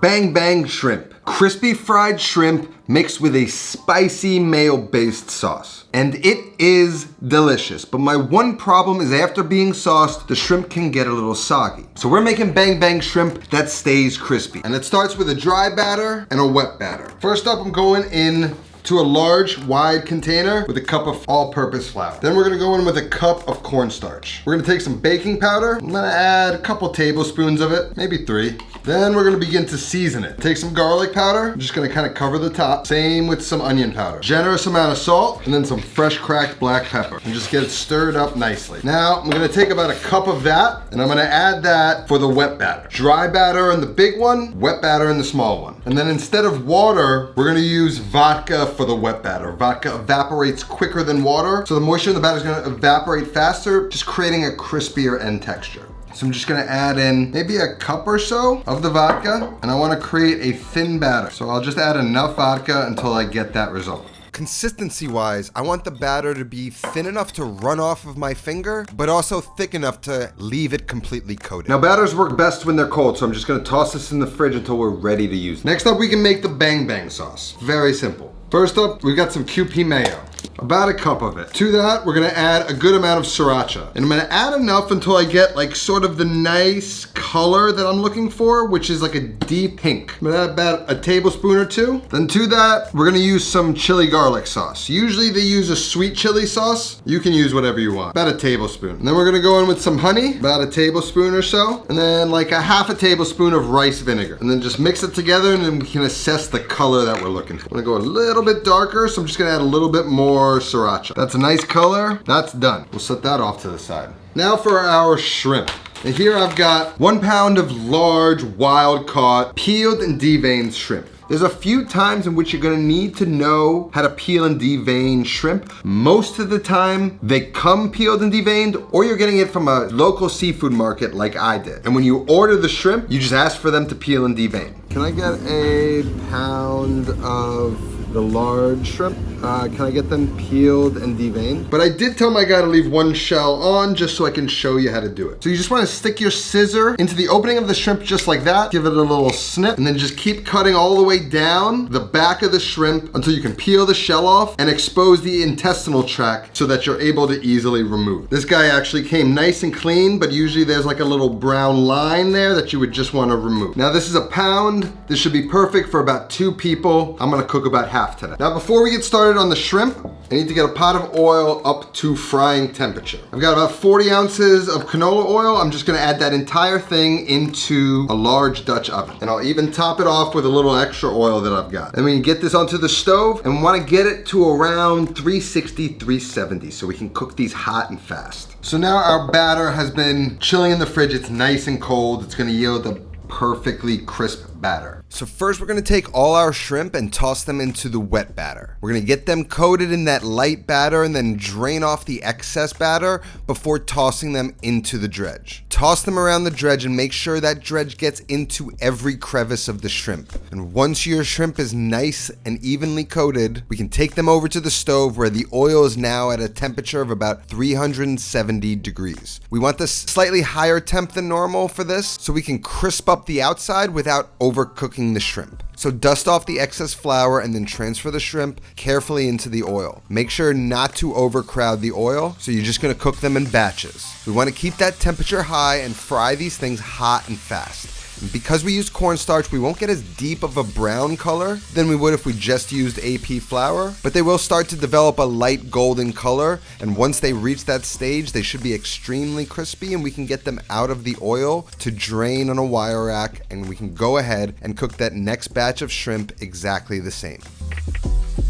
Bang Bang Shrimp. Crispy fried shrimp mixed with a spicy mayo-based sauce. And it is delicious, but my one problem is after being sauced, the shrimp can get a little soggy. So we're making Bang Bang Shrimp that stays crispy. And it starts with a dry batter and a wet batter. First up, I'm going in to a large, wide container with a cup of all-purpose flour. Then we're gonna go in with a cup of cornstarch. We're gonna take some baking powder. I'm gonna add a couple tablespoons of it, maybe 3. Then we're gonna begin to season it. Take some garlic powder. I'm just gonna kind of cover the top. Same with some onion powder. Generous amount of salt, and then some fresh cracked black pepper. And just get it stirred up nicely. Now, I'm gonna take about a cup of that, and I'm gonna add that for the wet batter. Dry batter in the big one, wet batter in the small one. And then instead of water, we're gonna use vodka for the wet batter. Vodka evaporates quicker than water, so the moisture in the batter is gonna evaporate faster, just creating a crispier end texture. So I'm just gonna add in maybe a cup or so of the vodka, and I wanna create a thin batter. So I'll just add enough vodka until I get that result. Consistency-wise, I want the batter to be thin enough to run off of my finger, but also thick enough to leave it completely coated. Now, batters work best when they're cold, so I'm just gonna toss this in the fridge until we're ready to use it. Next up, we can make the Bang Bang sauce. Very simple. First up, we've got some QP mayo. About a cup of it. To that, we're gonna add a good amount of sriracha. And I'm gonna add enough until I get like sort of the nice color that I'm looking for, which is like a deep pink. I'm gonna add about a tablespoon or 2. Then to that, we're gonna use some chili garlic sauce. Usually they use a sweet chili sauce. You can use whatever you want. About a tablespoon. And then we're gonna go in with some honey, about a tablespoon or so. And then like a half a tablespoon of rice vinegar. And then just mix it together, and then we can assess the color that we're looking for. I'm gonna go a little bit darker, so I'm just gonna add a little bit more sriracha. That's a nice color. That's done. We'll set that off to the side. Now for our shrimp. And here I've got 1 pound of large, wild caught, peeled and deveined shrimp. There's a few times in which you're gonna need to know how to peel and devein shrimp. Most of the time, they come peeled and deveined, or you're getting it from a local seafood market like I did. And when you order the shrimp, you just ask for them to peel and devein. Can I get a pound of the large shrimp? Can I get them peeled and deveined? But I did tell my guy to leave 1 shell on just so I can show you how to do it. So you just wanna stick your scissor into the opening of the shrimp just like that, give it a little snip, and then just keep cutting all the way down the back of the shrimp until you can peel the shell off and expose the intestinal tract so that you're able to easily remove. This guy actually came nice and clean, but usually there's like a little brown line there that you would just wanna remove. Now this is a pound. This should be perfect for about 2 people. I'm gonna cook about half today. Now before we get started on the shrimp, I need to get a pot of oil up to frying temperature. I've got about 40 ounces of canola oil. I'm just gonna add that entire thing into a large Dutch oven. And I'll even top it off with a little extra oil that I've got. And we can get this onto the stove and wanna get it to around 360, 370 so we can cook these hot and fast. So now our batter has been chilling in the fridge. It's nice and cold. It's gonna yield a perfectly crisp batter. So first we're gonna take all our shrimp and toss them into the wet batter. We're gonna get them coated in that light batter and then drain off the excess batter before tossing them into the dredge. Toss them around the dredge and make sure that dredge gets into every crevice of the shrimp. And once your shrimp is nice and evenly coated, we can take them over to the stove where the oil is now at a temperature of about 370 degrees. We want this slightly higher temp than normal for this so we can crisp up the outside without overcooking the shrimp. So dust off the excess flour and then transfer the shrimp carefully into the oil. Make sure not to overcrowd the oil, so you're just gonna cook them in batches. We wanna keep that temperature high and fry these things hot and fast. And because we use cornstarch, we won't get as deep of a brown color than we would if we just used AP flour, but they will start to develop a light golden color, and once they reach that stage, they should be extremely crispy, and we can get them out of the oil to drain on a wire rack, and we can go ahead and cook that next batch of shrimp exactly the same.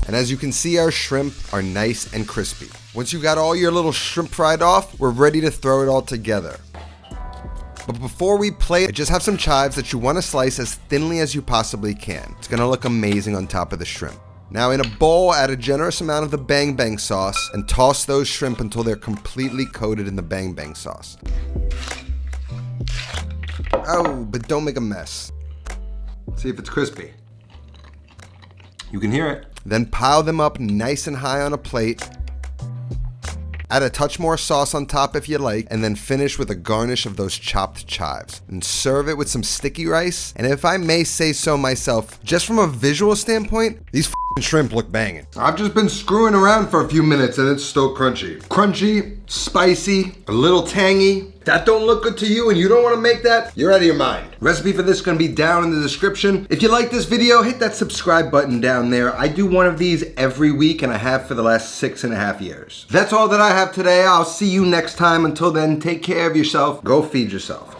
And as you can see, our shrimp are nice and crispy. Once you've got all your little shrimp fried off, we're ready to throw it all together. But before we play, I just have some chives that you want to slice as thinly as you possibly can. It's gonna look amazing on top of the shrimp. Now in a bowl, add a generous amount of the Bang Bang sauce and toss those shrimp until they're completely coated in the Bang Bang sauce. Oh, but don't make a mess. See if it's crispy. You can hear it. Then pile them up nice and high on a plate. Add a touch more sauce on top if you like, and then finish with a garnish of those chopped chives. And serve it with some sticky rice. And if I may say so myself, just from a visual standpoint, these f***ing shrimp look banging. I've just been screwing around for a few minutes and it's still crunchy. Crunchy, spicy, a little tangy. That don't look good to you and you don't want to make that, you're out of your mind. Recipe for this is going to be down in the description. If you like this video, hit that subscribe button down there. I do one of these every week and I have for the last 6.5 years. That's all that I have today. I'll see you next time. Until then, take care of yourself. Go feed yourself.